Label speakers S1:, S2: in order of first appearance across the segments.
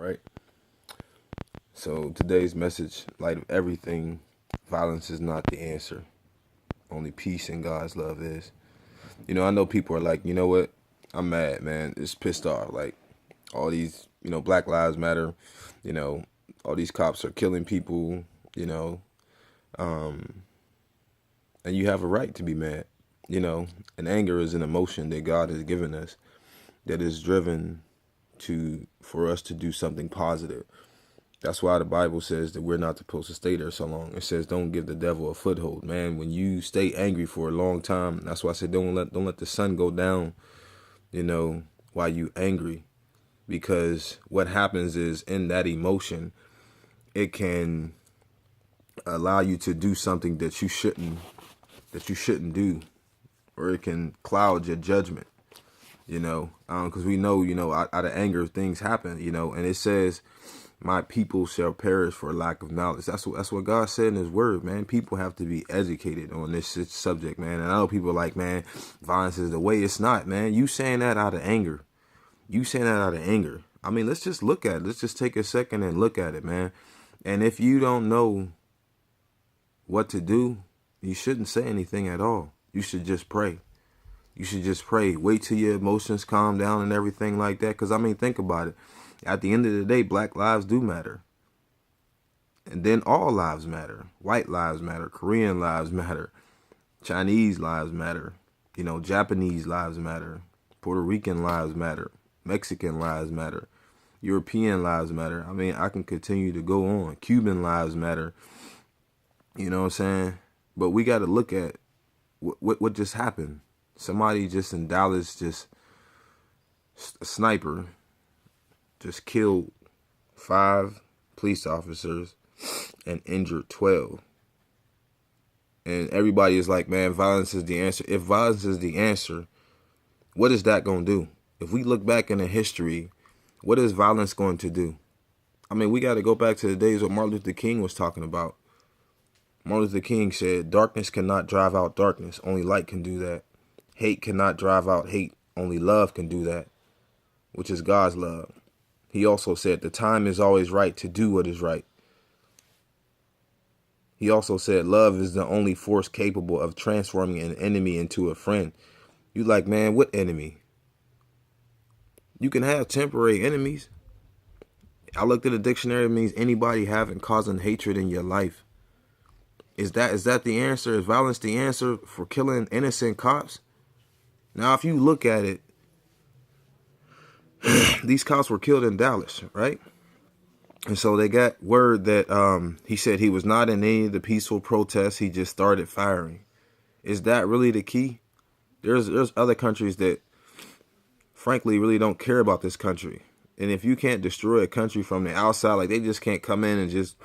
S1: right? So today's message, light of everything, violence is not the answer. Only peace and God's love is. I know people are like, you know what? I'm mad, man. It's pissed off. Like all these, Black Lives Matter, you know, all these cops are killing people, um, and you have a right to be mad, And anger is an emotion that God has given us that is driven for us to do something positive. That's why the Bible says that we're not supposed to stay there so long. It says don't give the devil a foothold, man. When you stay angry for a long time, that's why I said don't let the sun go down, while you angry, because what happens is in that emotion, it can allow you to do something that you shouldn't do, or it can cloud your judgment, because we know, out of anger things happen, and it says my people shall perish for lack of knowledge. That's what God said in his word, man. People have to be educated on this subject, man. And I know people are like, man, violence is the way. It's not, man. You saying that out of anger. I mean, let's just look at it. Let's just take a second and look at it, man. And if you don't know what to do, you shouldn't say anything at all. You should just pray. Wait till your emotions calm down and everything like that. Because, I mean, think about it. At the end of the day, black lives do matter. And then all lives matter. White lives matter. Korean lives matter. Chinese lives matter. Japanese lives matter. Puerto Rican lives matter. Mexican lives matter. European lives matter. I mean, I can continue to go on. Cuban lives matter. You know what I'm saying? But we got to look at what just happened. Somebody just in Dallas, just a sniper, just killed 5 police officers and injured 12. And everybody is like, man, violence is the answer. If violence is the answer, what is that going to do? If we look back in the history, what is violence going to do? I mean, we got to go back to the days what Martin Luther King was talking about. Martin Luther King said, darkness cannot drive out darkness. Only light can do that. Hate cannot drive out hate. Only love can do that, which is God's love. He also said the time is always right to do what is right. He also said love is the only force capable of transforming an enemy into a friend. You like, man, what enemy? You can have temporary enemies. I looked at the dictionary. It means anybody having causing hatred in your life. Is that the answer? Is violence the answer for killing innocent cops? Now, if you look at it, these cops were killed in Dallas, right? And so they got word that he said he was not in any of the peaceful protests. He just started firing. Is that really the key? There's other countries that, frankly, really don't care about this country. And if you can't destroy a country from the outside, like they just can't come in and just,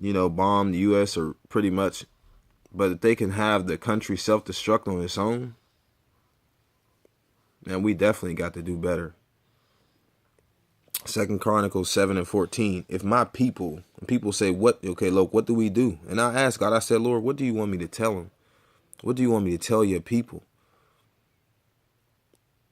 S1: bomb the U.S. or pretty much. But if they can have the country self-destruct on its own, then we definitely got to do better. 2 Chronicles 7:14. If my people say, what do we do? And I asked God, I said, Lord, what do you want me to tell them? What do you want me to tell your people?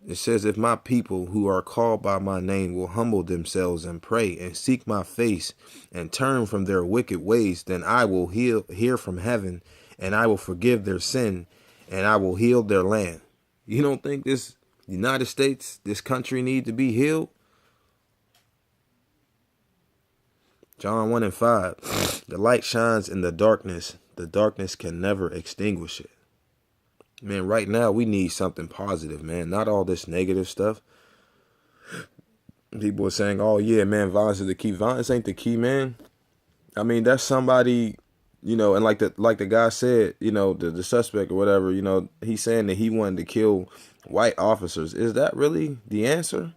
S1: It says, if my people who are called by my name will humble themselves and pray and seek my face and turn from their wicked ways, then I will hear from heaven and I will forgive their sin and I will heal their land. You don't think this United States, this country need to be healed? John 1:5, the light shines in the darkness can never extinguish it. Man, right now we need something positive, man. Not all this negative stuff. People are saying, oh yeah, man, violence is the key. Violence ain't the key, man. I mean, that's somebody, and like the guy said, the suspect or whatever, he's saying that he wanted to kill white officers. Is that really the answer?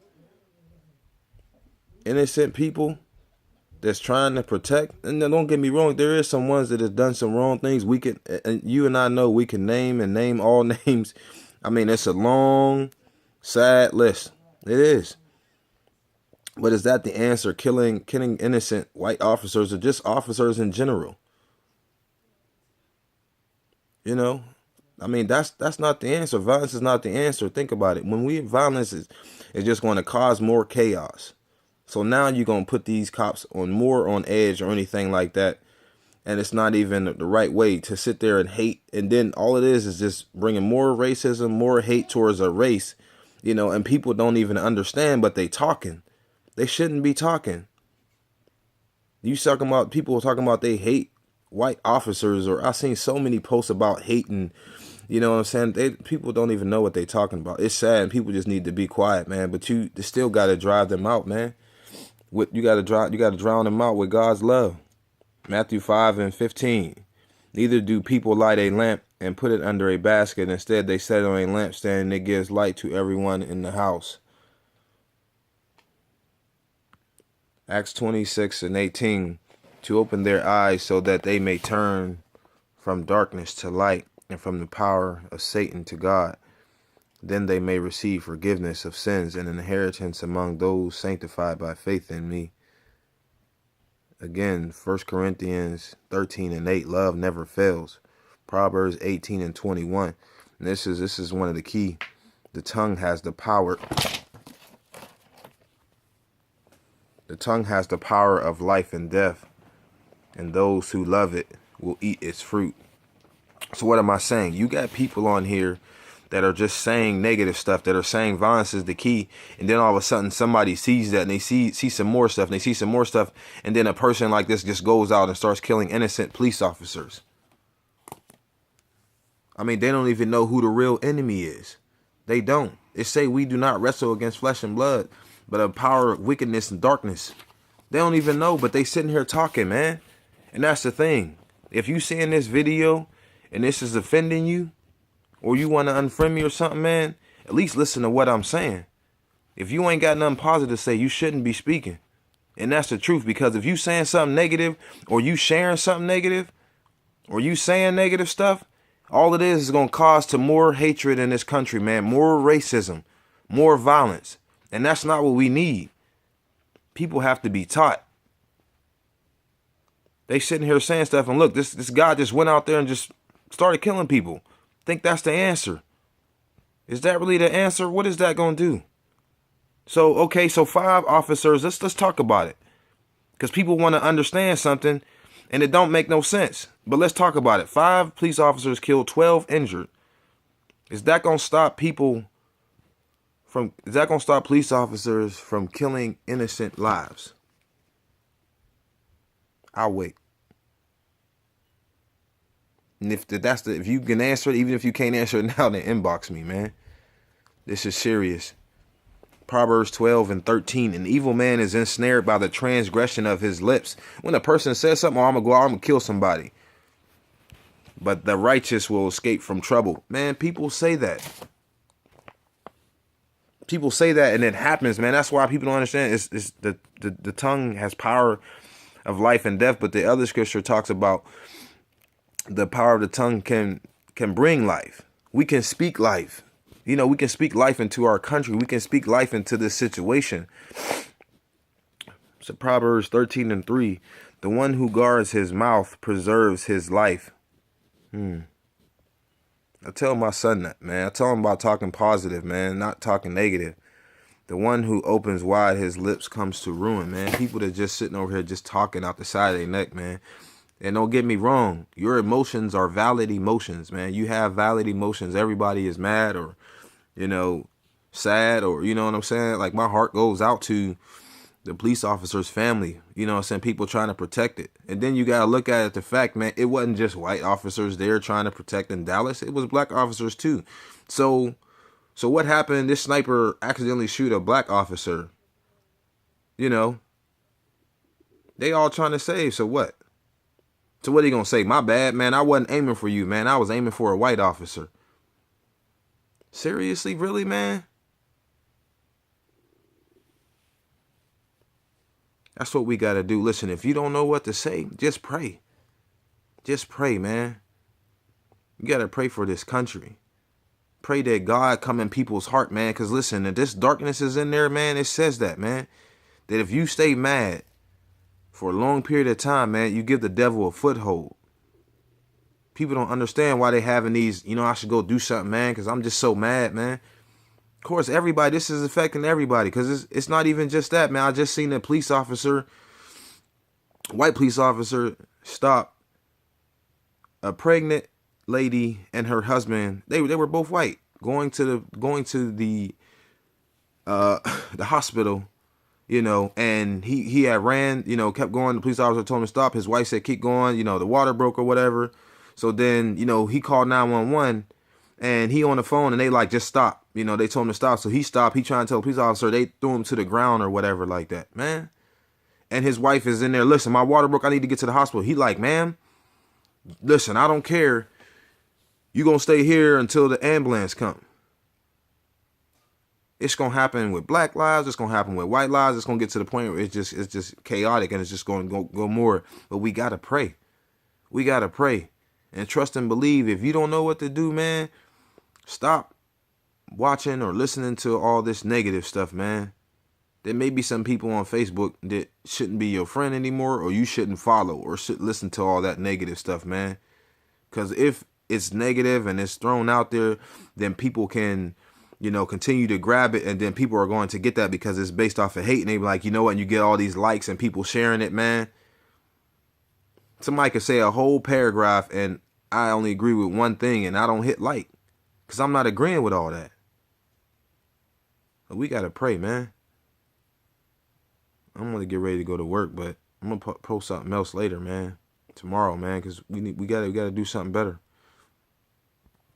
S1: Innocent people that's trying to protect. And don't get me wrong, there is some ones that have done some wrong things. We can, and you and I know, we can name all names. I mean, it's a long, sad list. It is. But is that the answer? Killing innocent white officers or just officers in general? I mean, that's not the answer. Violence is not the answer. Think about it. Violence is just going to cause more chaos. So now you're going to put these cops on more on edge or anything like that. And it's not even the right way to sit there and hate. And then all it is just bringing more racism, more hate towards a race, you know, and people don't even understand, but they talking. They shouldn't be talking. You talking about people talking about they hate white officers, or I've seen so many posts about hating, you know what I'm saying? People don't even know what they talking about. It's sad, and people just need to be quiet, man. But you still got to drive them out, man. You got to drown them out with God's love. Matthew 5:15. Neither do people light a lamp and put it under a basket. Instead, they set it on a lampstand, and it gives light to everyone in the house. Acts 26:18. To open their eyes so that they may turn from darkness to light and from the power of Satan to God. Then they may receive forgiveness of sins and an inheritance among those sanctified by faith in me. Again, 1 Corinthians 13:8, love never fails. Proverbs 18:21. And this is one of the key. The tongue has the power. The tongue has the power of life and death, and those who love it will eat its fruit. So what am I saying? You got people on here that are just saying negative stuff, that are saying violence is the key, and then all of a sudden somebody sees that and they see some more stuff, and they see some more stuff, and then a person like this just goes out and starts killing innocent police officers. I mean, they don't even know who the real enemy is. They don't. It say we do not wrestle against flesh and blood, but a power of wickedness and darkness. They don't even know, but they sitting here talking, man. And that's the thing. If you seeing this video and this is offending you, or you want to unfriend me or something, man, at least listen to what I'm saying. If you ain't got nothing positive to say, you shouldn't be speaking. And that's the truth, because if you saying something negative, or you sharing something negative, or you saying negative stuff, all it is going to cause to more hatred in this country, man. More racism, more violence. And that's not what we need. People have to be taught. They sitting here saying stuff, and look, this guy just went out there and just started killing people. Think that's the answer? Is that really the answer? What is that going to do? So, okay, so 5 officers, let's talk about it. Because people want to understand something, and it don't make no sense. But let's talk about it. 5 police officers killed, 12 injured. Is that going to stop police officers from killing innocent lives? I'll wait. And if you can answer it, even if you can't answer it now, then inbox me, man. This is serious. Proverbs 12:13. An evil man is ensnared by the transgression of his lips. When a person says something, I'm going to kill somebody. But the righteous will escape from trouble. Man, people say that. People say that, and it happens, man. That's why people don't understand. It's the tongue has power of life and death, but the other scripture talks about the power of the tongue can bring life. We can speak life. You know, we can speak life into our country. We can speak life into this situation. So Proverbs 13:3, the one who guards his mouth preserves his life. I tell my son that, man. I tell him about talking positive, man, not talking negative. The one who opens wide his lips comes to ruin, man. People that just sitting over here just talking out the side of their neck, man. And don't get me wrong, your emotions are valid emotions, man. You have valid emotions. Everybody is mad or, you know, sad, or, you know what I'm saying? Like, my heart goes out to the police officer's family, you know what I'm saying? People trying to protect it. And then you got to look at it, the fact, man, it wasn't just white officers there trying to protect in Dallas. It was black officers too. So what happened? This sniper accidentally shoot a black officer. You know, they all trying to save. So what? So what are you going to say? My bad, man. I wasn't aiming for you, man. I was aiming for a white officer. Seriously? Really, man? That's what we got to do. Listen, if you don't know what to say, just pray. Just pray, man. You got to pray for this country. Pray that God come in people's heart, man. Because listen, if this darkness is in there, man, it says that, man. That if you stay mad for a long period of time, man, you give the devil a foothold. People don't understand why they having these, you know, I should go do something, man, because I'm just so mad, man. course, everybody, this is affecting everybody, because it's not even just that, man. I just seen a police officer, white police officer, stop a pregnant lady and her husband. They were both white, going to the the hospital, you know, and he had ran, you know, kept going. The police officer told him to stop. His wife said keep going, you know, the water broke or whatever. So then, you know, he called 911, and he on the phone, and they like, just stop. You know, they told him to stop. So he stopped. He trying to tell the police officer, they threw him to the ground or whatever like that, man. And his wife is in there, listen, my water broke, I need to get to the hospital. He like, ma'am, listen, I don't care. You gonna stay here until the ambulance come. It's gonna happen with black lives. It's gonna happen with white lives. It's gonna get to the point where it's just chaotic, and it's just gonna go more. But we gotta pray. We gotta pray and trust and believe. If you don't know what to do, man, stop watching or listening to all this negative stuff, man. There may be some people on Facebook that shouldn't be your friend anymore, or you shouldn't follow or should listen to all that negative stuff, man. Because if it's negative and it's thrown out there, then people can, you know, continue to grab it, and then people are going to get that because it's based off of hate, and they be like, you know what, and you get all these likes and people sharing it, man. Somebody could say a whole paragraph and I only agree with one thing, and I don't hit like, because I'm not agreeing with all that. But we got to pray, man. I'm going to get ready to go to work, but I'm going to post something else later, man. Tomorrow, man, because we got to do something better.